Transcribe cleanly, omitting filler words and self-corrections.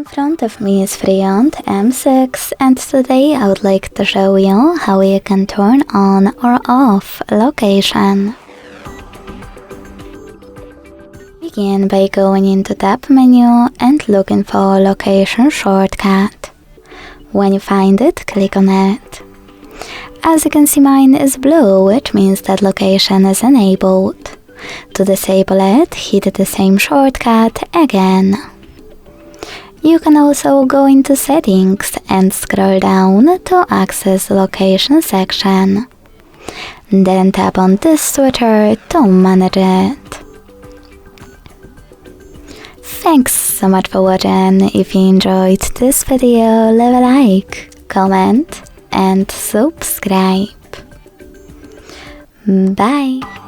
In front of me is FreeYond M6, and today I would like to show you how you can turn on or off location. Begin by going into Tab menu and looking for location shortcut. When you find it, click on it. As you can see, mine is blue, which means that location is enabled. To disable it, hit the same shortcut again. You can also go into Settings and scroll down to access the location section. Then tap on this switcher to manage it. Thanks so much for watching. If you enjoyed this video, leave a like, comment and subscribe. Bye!